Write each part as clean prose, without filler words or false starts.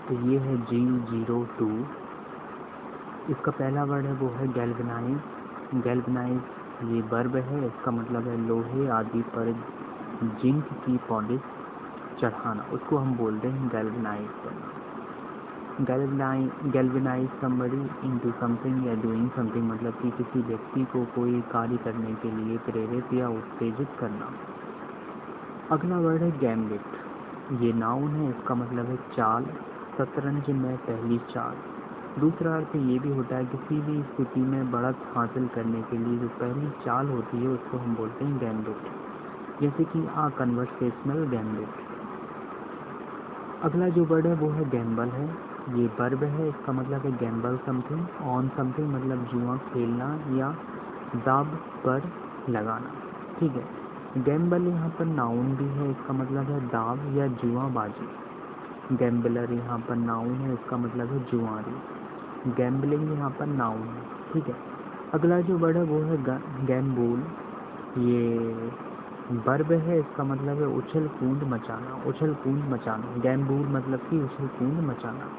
तो ये है G02। इसका पहला वर्ड है वो है गैल्वेनाइज। गैल्वेनाइज ये वर्ब है, इसका मतलब है लोहे आदि पर जिंक की पॉलिश चढ़ाना, उसको हम बोलते हैं गैल्वेनाइज करना। गैल्वेनाइज समबडी इनटू समथिंग या डूइंग समथिंग, मतलब कि किसी व्यक्ति को कोई कार्य करने के लिए प्रेरित या उत्तेजित करना। अगला वर्ड है गैम्बिट। ये नाउन है, इसका मतलब है चाल, शतरंज में पहली चाल। दूसरा अर्थ ये भी होता है किसी भी स्थिति में बढ़त हासिल करने के लिए जो पहली चाल होती है उसको हम बोलते हैं गैम्बिट, जैसे कि कन्वर्सेशनल गैम्बिट। अगला जो वर्ड है वो है गैम्बल है। ये वर्ब है, इसका मतलब है गैम्बल समथिंग, ऑन समथिंग मतलब जुआ खेलना या दाब पर लगाना। ठीक है, गैम्बल यहाँ पर नाउन भी है, इसका मतलब है दाव या जुआबाजी। गैम्बलर यहाँ पर नाउन है, इसका मतलब है जुआरी। गैम्बलिंग यहाँ पर नाउन है। ठीक है, अगला जो वर्ड है वो है गैम्बूल। ये वर्ब है, इसका मतलब है उछल कूद मचाना, उछल कूद मचाना। गैम्बूल मतलब कि उछल कूद मचाना।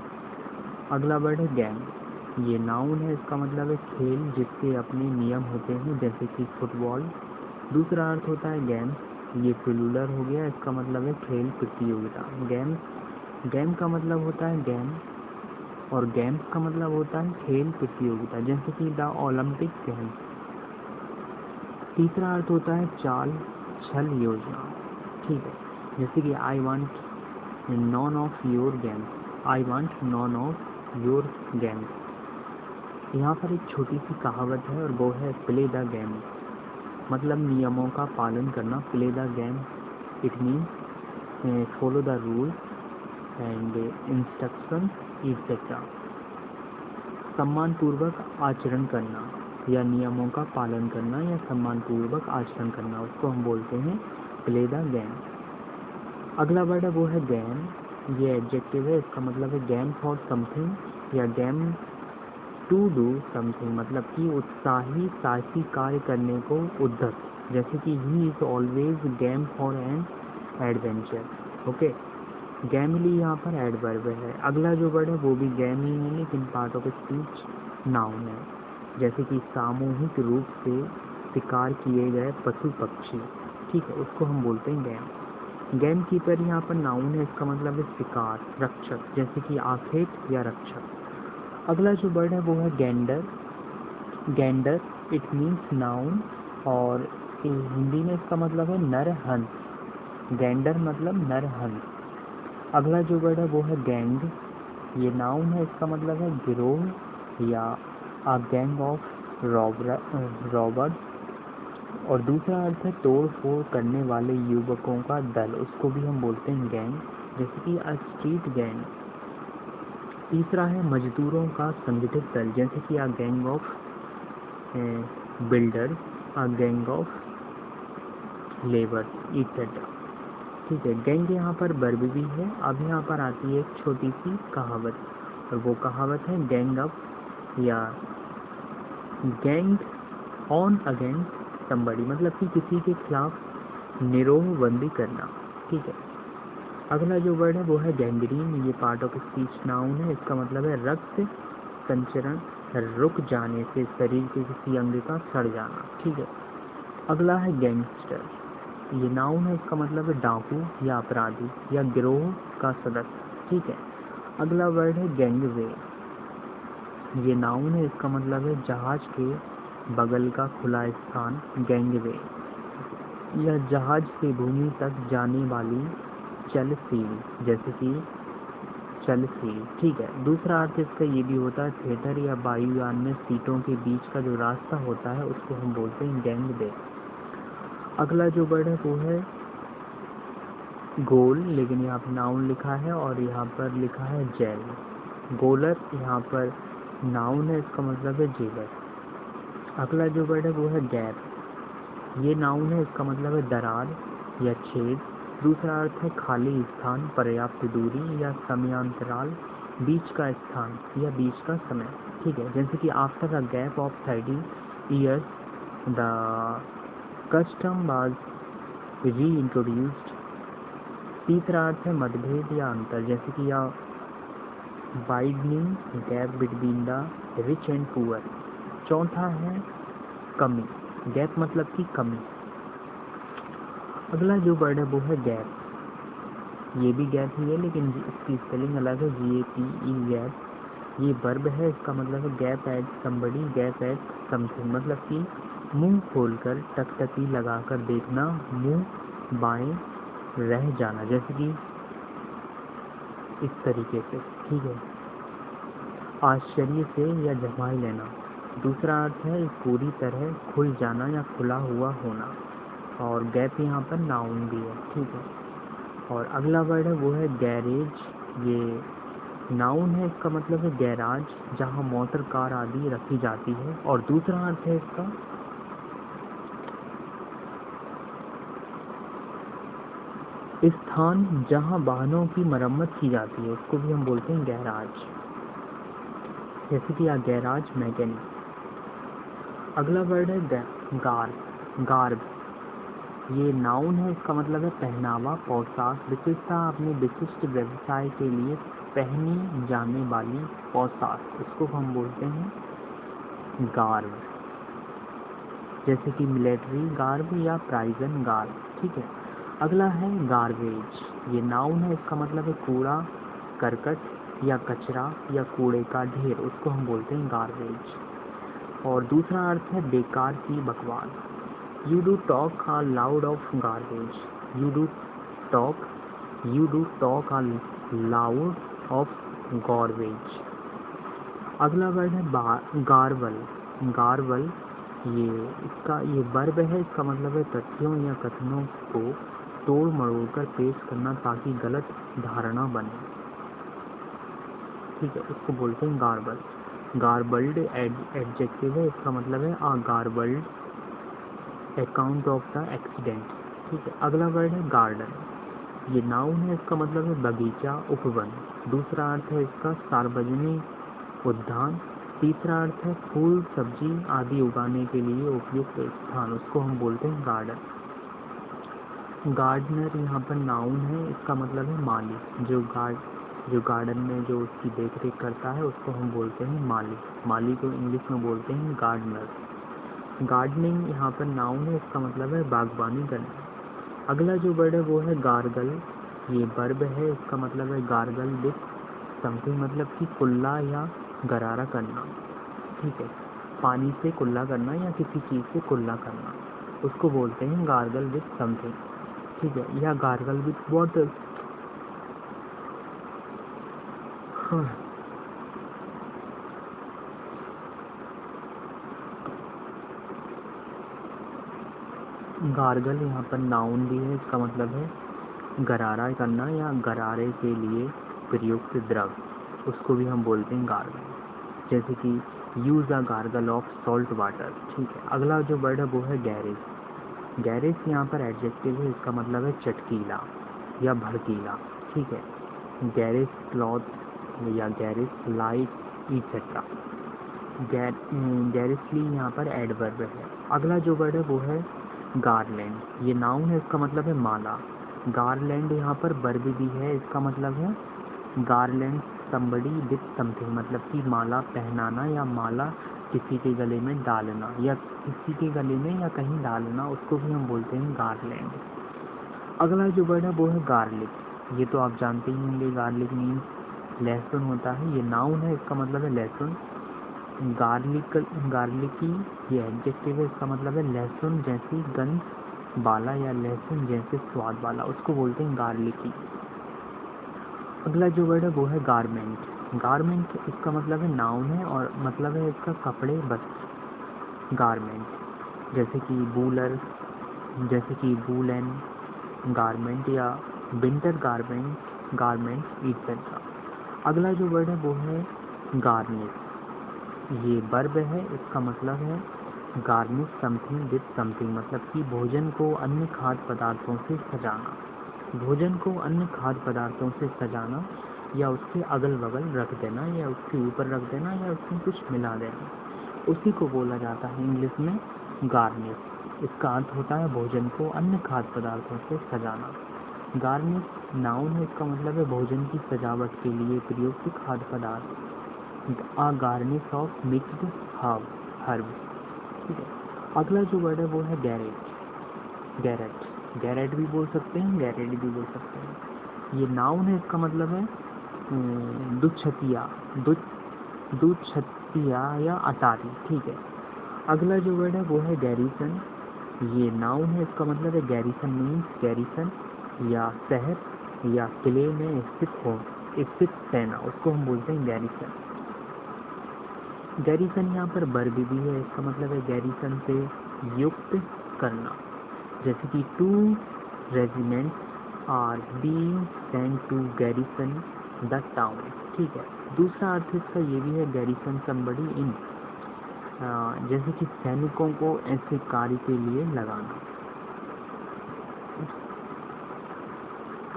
अगला वर्ड है गैम। ये नाउन है, इसका मतलब है खेल जिसके अपने नियम होते हैं, जैसे कि फुटबॉल। दूसरा अर्थ होता है गेम, ये प्लूरल हो गया, इसका मतलब है खेल प्रतियोगिता। गेम का मतलब होता है गेम, और गेम्स का मतलब होता है खेल प्रतियोगिता, जैसे कि द ओलंपिक गेम्स। तीसरा अर्थ होता है चाल, छल, योजना। ठीक है, जैसे कि I want none of your games, I want none of your games. यहाँ पर एक छोटी सी कहावत है और वो है प्ले द गेम, मतलब नियमों का पालन करना। Play the game it means follow the rule and instruction etcetera. सम्मानपूर्वक आचरण करना या नियमों का पालन करना या सम्मानपूर्वक आचरण करना, उसको हम बोलते हैं प्ले द गेम। अगला वर्ड है वो है गेम। ये एडजेक्टिव है, इसका मतलब है गेम फॉर समथिंग या गेम टू डू समथिंग, मतलब कि उत्साही साहसी कार्य करने को उद्धत, जैसे कि he is always game for an adventure. Okay, gamely यहाँ पर एडवर्ब है। अगला जो वर्ड है वो भी गैम ही है, लेकिन पार्ट ऑफ स्पीच नाउन है, जैसे कि सामूहिक रूप से शिकार किए गए पशु पक्षी। ठीक है, उसको हम बोलते हैं गैम। गेम कीपर यहाँ पर नाउन है, इसका मतलब है शिकार, रक्षक, जैसे कि आखेट या रक्षक। अगला जो वर्ड है वो है Gander. Gander it means noun, और हिंदी में इसका मतलब है नर हंस। गैंडर मतलब नर हंस। अगला जो वर्ड है वो है गैंग। ये नाउन है, इसका मतलब है गिरोह या आ गैंग ऑफ रॉबर्स, और दूसरा अर्थ है तोड़ फोड़ करने वाले युवकों का दल, उसको भी हम बोलते हैं गैंग, जैसे कि अ स्ट्रीट गैंग। तीसरा है मजदूरों का संगठित दल, जैसे कि a gang of builders, a gang of labours etcetera. ठीक है, गैंग यहाँ पर वर्ब भी है। अब यहाँ पर आती है एक छोटी सी कहावत, और वो कहावत है गैंग अप या गैंग ऑन अगेंस्ट समबडी, मतलब कि किसी के खिलाफ निरोहबंदी करना। ठीक है, अगला जो वर्ड है वो है गैंग्रीन। ये पार्ट ऑफ स्पीच नाउन है, इसका मतलब है रक्त संचरण रुक जाने से शरीर के किसी अंग का सड़ जाना। ठीक है, अगला है गैंगस्टर। ये नाउन है, इसका मतलब है डाकू या अपराधी या गिरोह का सदस्य। ठीक है, अगला वर्ड है गैंगवे। ये नाउन है, इसका मतलब है जहाज के बगल का खुला स्थान, गैंगवे, या जहाज से भूमि तक जाने वाली चल सीढ़ी, जैसे कि चल सीढ़ी। ठीक है, दूसरा अर्थ इसका ये भी होता है थिएटर या वायुयान में सीटों के बीच का जो रास्ता होता है उसको हम बोलते हैं गैंगवे। अगला जो वर्ड है वो है गोल, लेकिन यहाँ पर नाउन लिखा है और यहाँ पर लिखा है जेल। गोलर यहाँ पर नाउन है, इसका मतलब है जेलर। अगला जो वर्ड है वो है गैप। ये नाउन है, इसका मतलब है दरार या छेद। दूसरा अर्थ है खाली स्थान, पर्याप्त दूरी या समयांतराल, बीच का स्थान या बीच का समय। ठीक है, जैसे कि after a gap of 30 years the custom was री इंट्रोड्यूस्ड। तीसरा अर्थ है मतभेद या अंतर, जैसे कि widening gap between the rich and poor. चौथा है कमी, गैप मतलब कि कमी। अगला जो वर्ड है वो है गैप। ये भी गैप ही है लेकिन इसकी स्पेलिंग अलग है, GAPE गैप। ये वर्ब है, इसका मतलब है gape at somebody, gape at something, मतलब कि मुंह खोलकर टकटकी लगाकर देखना, मुंह बाएं रह जाना, जैसे कि इस तरीके से, ठीक है। आश्चर्य से या जमाई लेना। दूसरा अर्थ है पूरी तरह खुल जाना या खुला हुआ होना, और गैप यहाँ पर नाउन भी है, ठीक है। और अगला वर्ड है वो है गैरेज। ये नाउन है, इसका मतलब है गैराज, जहाँ मोटर कार आदि रखी जाती है। और दूसरा अर्थ है इसका स्थान जहाँ वाहनों की मरम्मत की जाती है, उसको भी हम बोलते हैं गैराज, जैसे कि गैराज मैकेनिक। अगला वर्ड है गार्ब। गार्ब ये नाउन है, इसका मतलब है पहनावा, पोशाक, विशेषता अपने विशिष्ट व्यवसाय के लिए पहनी जाने वाली पोशाक, इसको हम बोलते हैं गार्ब, जैसे कि मिलिट्री गार्ब या प्राइजन गार्ब, ठीक है। अगला है गार्बेज। ये नाउन है, इसका मतलब है कूड़ा करकट या कचरा या कूड़े का ढेर, उसको हम बोलते हैं गार्बेज। और दूसरा अर्थ है बेकार की बकवास। You do talk a loud of garbage. You do talk a loud of garbage. अगला वर्ड है गार्बल। गार्बल ये वर्ब है, इसका मतलब है तथ्यों या कथनों को तोड़ मरोड़ कर पेश करना ताकि गलत धारणा बने, ठीक है, इसको बोलते हैं गार्बल। गार्बल्ड एडजेक्टिव है, इसका मतलब है garbled account of the accident, ठीक है। अगला वर्ड है गार्डन। ये नाउन है, इसका मतलब है बगीचा, उपवन। दूसरा अर्थ है इसका सार्वजनिक उद्यान। तीसरा अर्थ है फूल सब्जी आदि उगाने के लिए उपयुक्त स्थान, उसको हम बोलते हैं गार्डन। गार्डनर यहाँ पर नाउन है, इसका मतलब है माली। जो गार्डन में जो उसकी देख रेख करता है उसको हम बोलते हैं माली। माली को इंग्लिश में बोलते हैं गार्डनर। गार्डनिंग यहाँ पर नाउन है, इसका मतलब है बागवानी करना। अगला जो वर्ड है वो है गार्गल। ये वर्ब है, इसका मतलब है गार्गल विथ समथिंग, मतलब कि कुल्ला या गरारा करना, ठीक है। पानी से कुल्ला करना या किसी चीज़ से कुल्ला करना, उसको बोलते हैं गार्गल विथ समथिंग, ठीक है, या गार्गल विथ वाटर। गार्गल यहाँ पर नाउन भी है, इसका मतलब है गरारा करना या गरारे के लिए प्रयुक्त द्रव, उसको भी हम बोलते हैं गार्गल, जैसे कि use a gargle of salt water, ठीक है। अगला जो वर्ड है वो है गैरेज। गैरेज यहाँ पर एडजेक्टिव है, इसका मतलब है चटकीला या भड़कीला, ठीक है। गैरेज क्लॉथ या गैरेज लाइट इट्सेट्रा। गैरेजली यहाँ पर एडवर्ब है। अगला जो वर्ड है वो है गारलैंड। ये नाउन है, इसका मतलब है माला। गारलैंड यहाँ पर वर्ब भी है, इसका मतलब है गारलैंड समबडी विथ समथिंग, मतलब कि माला पहनाना या माला किसी के गले में डालना या किसी के गले में या कहीं डालना, उसको भी हम बोलते हैं गारलैंड। अगला जो वर्ड है वो है गार्लिक। ये तो आप जानते ही होंगे, गार्लिक मीन्स लहसुन होता है। ये नाउन है, इसका मतलब है लहसुन। गार्लिकी ये एडजेक्टिव है, इसका मतलब है लहसुन जैसी गंध वाला या लहसुन जैसे स्वाद वाला, उसको बोलते हैं गार्लिकी। अगला जो वर्ड है वो है गारमेंट। गारमेंट इसका मतलब है नाउन है और मतलब है इसका कपड़े वस्त्र। गारमेंट जैसे कि वूलर, जैसे कि वूलन गारमेंट या विंटर गारमेंट इट्सेट्रा। अगला जो वर्ड है वो है गार्निश। ये वर्ब है, इसका मतलब है गार्निश समथिंग विथ समथिंग, मतलब कि भोजन को अन्य खाद्य पदार्थों से सजाना। भोजन को अन्य खाद्य पदार्थों से सजाना या उसके अगल बगल रख देना या उसके ऊपर रख देना या उसमें कुछ मिला देना, उसी को बोला जाता है इंग्लिश में गार्निश। इसका अर्थ होता है भोजन को अन्य खाद्य पदार्थों से सजाना। गार्निश नाउन है, इसका मतलब है भोजन की सजावट के लिए प्रयुक्त खाद्य पदार्थ। अ गार्निश ऑफ मिक्स्ड हर्ब। ठीक है। अगला जो वर्ड है वो है गैरेट। गैरेट, गैरेट भी बोल सकते हैं, गैरेट भी बोल सकते हैं। ये नाउन है, इसका मतलब है दुछतिया, दुछतिया या अटारी। ठीक है। अगला जो वर्ड है वो है गैरीसन। ये नाउन है, इसका मतलब है गैरीसन मीन्स गैरीसन या शहर या किले में स्थित सेना, उसको हम बोलते हैं गैरीसन। गैरीसन यहाँ पर वर्ब भी है, इसका मतलब है गैरीसन से युक्त करना, जैसे कि 2 regiments are being sent to garrison the town. ठीक है। दूसरा अर्थ इसका ये भी है गैरीसन समबडी इन, जैसे कि सैनिकों को ऐसे कार्य के लिए लगाना।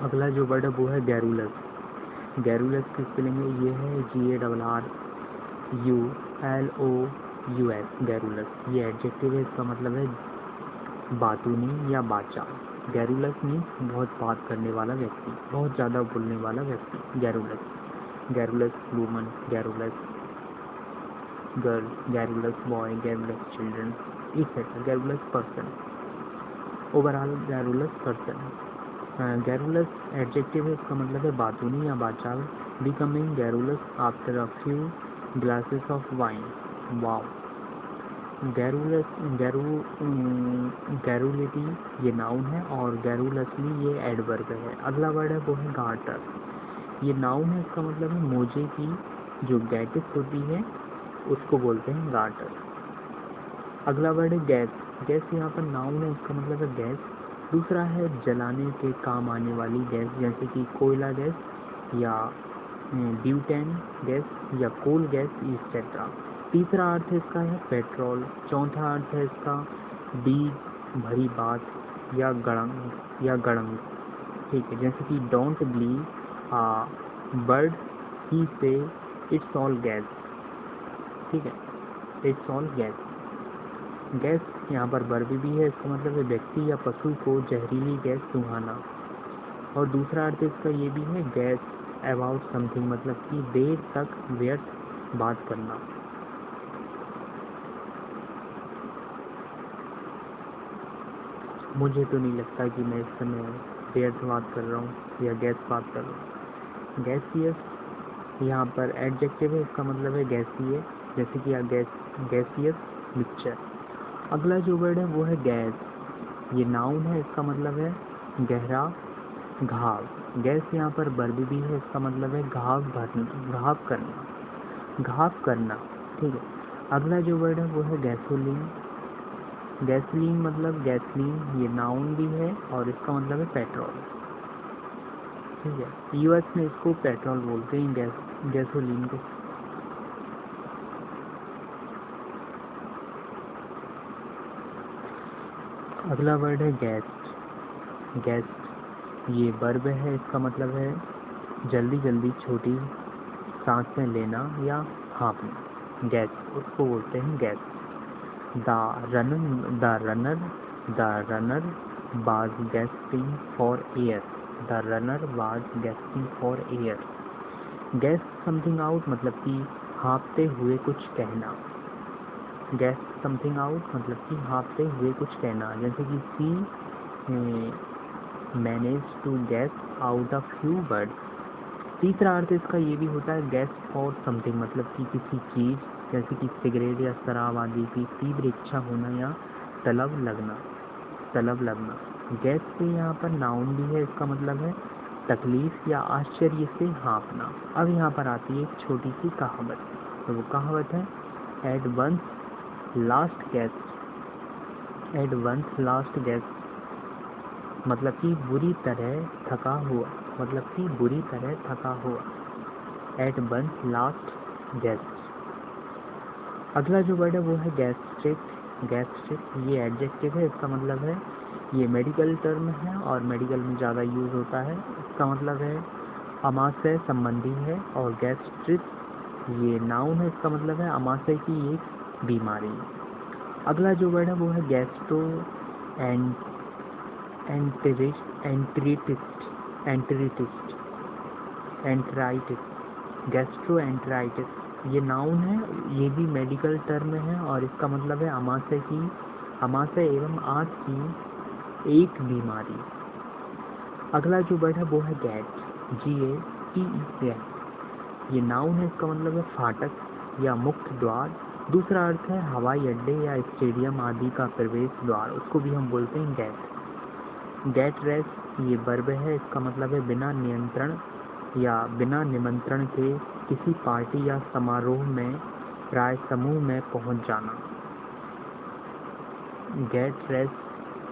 अगला जो वर्ड है वो है गैरुलस। गैरुलस की स्पेलिंग है ये है GARRULOUS, गैरुलस। ये एडजेक्टिव है, इसका मतलब है बातूनी या बाचा। गैरुलस मीन्स बहुत बात करने वाला व्यक्ति, बहुत ज़्यादा बोलने वाला व्यक्ति, garrulous. Garrulous woman, garrulous girl, garrulous boy, garrulous children, etcetera. Garrulous person, overall garrulous person. Garrulous adjective है, इसका मतलब है बातूनी या बाचाल। Becoming garrulous after a few glasses of wine. Wow. Garrulity ये नाउन है और गैरुलसली ये एडवर्ब है। अगला वर्ड है वो है गार्टर। ये नाउन है, इसका मतलब है मोजे की जो गैटिस होती है उसको बोलते हैं गार्टर। अगला वर्ड है गैस। गैस यहाँ पर नाउन है, इसका मतलब है गैस। दूसरा है जलाने के काम आने वाली गैस, जैसे कि कोयला गैस या ब्यूटेन गैस या कोल गैस, इट्सेट्रा। तीसरा अर्थ इसका है पेट्रोल। चौथा अर्थ है इसका बीज, भरी बात या गड़ंग। ठीक है। जैसे कि डोंट बिलीव बर्ड ही से इट्स ऑल गैस। ठीक है, इट्स ऑल गैस। गैस यहाँ पर वर्ब भी है, इसका मतलब है व्यक्ति या पशु को जहरीली गैस सुहाना। और दूसरा अर्थ इसका ये भी है गैस अबाउट समथिंग, मतलब कि देर तक व्यर्थ बात करना। मुझे तो नहीं लगता कि मैं इस समय व्यर्थ बात कर रहा हूँ या गैस बात कर रहा हूँ। गैसियस यहाँ पर एडजेक्टिव है, इसका मतलब है गैसीय, जैसे कि गैसियस मिक्सचर। अगला जो वर्ड है वो है गैस। ये नाउन है, इसका मतलब है गहरा घाव। गैस यहाँ पर वर्ब भी है, इसका मतलब है घाव करना। ठीक है। अगला जो वर्ड है वो है गैसोलीन। गैसोलीन मतलब गैसलीन, ये नाउन भी है और इसका मतलब है पेट्रोल। ठीक है। यूएस में इसको पेट्रोल बोलते हैं, गैसोलीन को। अगला वर्ड है गैस। गैस ये वर्ब है, इसका मतलब है जल्दी जल्दी छोटी सांसें लेना या हाँफना। गैस उसको बोलते हैं gas. The runner was gasping for air. The runner was gasping for air. Gas something out मतलब कि हाँफते हुए कुछ कहना। गैस समथिंग आउट मतलब कि हाँफते हुए कुछ कहना, जैसे कि she manage to gasp out a few words. तीसरा अर्थ इसका ये भी होता है गैस फॉर समथिंग, मतलब कि किसी चीज़ जैसे कि सिगरेट या शराब आदि की तीव्र इच्छा होना या तलब लगना। गैस से यहाँ पर नाउन भी है, इसका मतलब है तकलीफ या आश्चर्य से हाँफना। अब यहाँ पर आती है एक छोटी सी कहावत, तो वो कहावत है एट वंस लास्ट गेस्ट, मतलब कि बुरी तरह थका हुआ। At one's last gasp. अगला जो वर्ड है वो है गैस्ट्रिक। ये एडजेक्टिव है, इसका मतलब है ये मेडिकल टर्म है और मेडिकल में ज़्यादा यूज़ होता है। इसका मतलब है अमाशय संबंधी है। और गैस्ट्रिक ये नाउन है, इसका मतलब है अमाशय की एक बीमारी। अगला जो वर्ड है वो है एंटराइटिस, गैस्ट्रोएंटराइटिस, ये नाउन है, ये भी मेडिकल टर्म है और इसका मतलब है आमाशय एवं आंत की एक बीमारी। अगला जो वर्ड है वो है गेट, GATE, गैट। ये नाउन है, इसका मतलब है फाटक या मुख्य द्वार। दूसरा अर्थ है हवाई अड्डे या स्टेडियम आदि का प्रवेश द्वार, उसको भी हम बोलते हैं गेट। गेट रेस, ये वर्ब है, इसका मतलब है बिना नियंत्रण या बिना निमंत्रण के किसी पार्टी या समारोह में प्राय समूह में पहुंच जाना। गेट रेस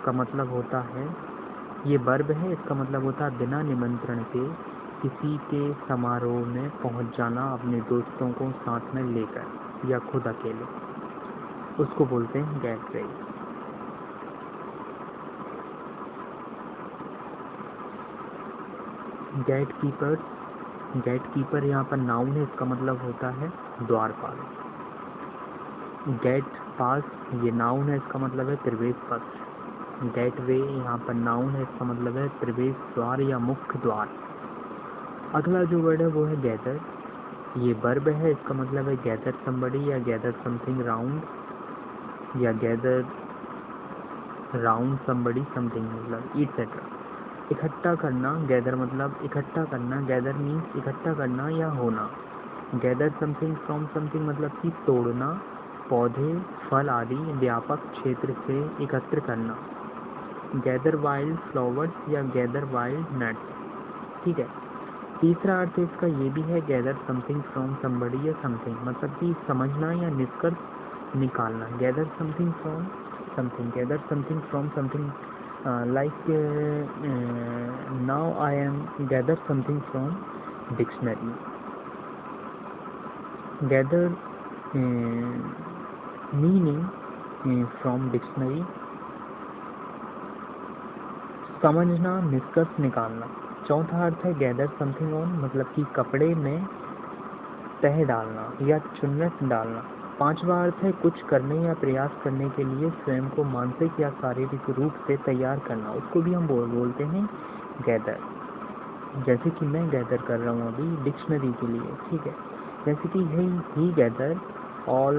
का मतलब होता है, ये वर्ब है, इसका मतलब होता है बिना निमंत्रण के किसी के समारोह में पहुंच जाना, अपने दोस्तों को साथ में लेकर या खुद अकेले, उसको बोलते हैं गेट रेस। गेट कीपर यहाँ पर नाउन है, इसका मतलब होता है द्वारपाल। गेट पास, ये नाउन है, इसका मतलब है प्रवेश पथ। गेटवे यहाँ पर नाउन है, इसका मतलब है प्रवेश द्वार या मुख्य द्वार। अगला जो वर्ड है वो है गैदर, ये वर्ब है, इसका मतलब है गैदर समबडी या गैदर समथिंग राउंड या गैदर राउंड समबडी समथिंग, मतलब इट्सेट्रा। इकट्ठा करना, गैदर मतलब इकट्ठा करना, गैदर मीन्स इकट्ठा करना या होना। गैदर समथिंग फ्रॉम समथिंग मतलब कि तोड़ना, पौधे, फल आदि व्यापक क्षेत्र से एकत्र करना। गैदर वाइल्ड फ्लावर्स या गैदर वाइल्ड नट्स, ठीक है। तीसरा अर्थ इसका ये भी है, गैदर समथिंग फ्रॉम समबडी या समथिंग, मतलब कि समझना या निष्कर्ष निकालना। Gather something from something, gather something from something, like now I am gather something from dictionary. Gather meaning from dictionary, समझना, निष्कर्ष निकालना। चौथा अर्थ है गैदर समथिंग ऑन, मतलब कि कपड़े में तह डालना या चुन्नट डालना। पांचवा अर्थ है कुछ करने या प्रयास करने के लिए स्वयं को मानसिक या शारीरिक रूप से तैयार करना, उसको भी हम बोलते हैं गैदर। जैसे कि मैं गैदर कर रहा हूँ अभी डिक्शनरी के लिए, ठीक है। जैसे कि he gather all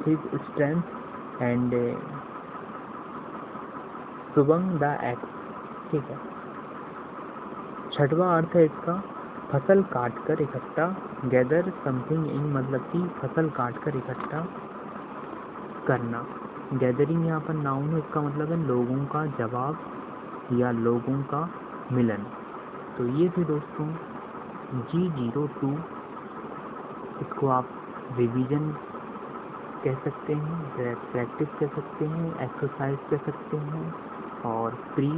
his strength and swung the axe, ठीक है। छठवां अर्थ है इसका फसल काट कर इकट्ठा, गैदर समथिंग इन मतलब कि फसल काट कर इकट्ठा करना। गैदरिंग यहाँ पर नाउन है, इसका मतलब है लोगों का जवाब या लोगों का मिलन। तो ये थे दोस्तों G02, इसको आप रिवीजन कह सकते हैं, प्रैक्टिस कह सकते हैं, एक्सरसाइज कह सकते हैं और प्री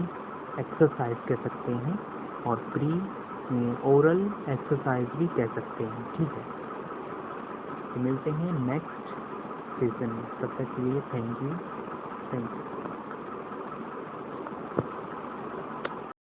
एक्सरसाइज कह सकते हैं और प्री ओरल एक्सरसाइज भी कह सकते हैं, ठीक है। तो मिलते हैं नेक्स्ट सेशन में, तब तक के लिए थैंक यू।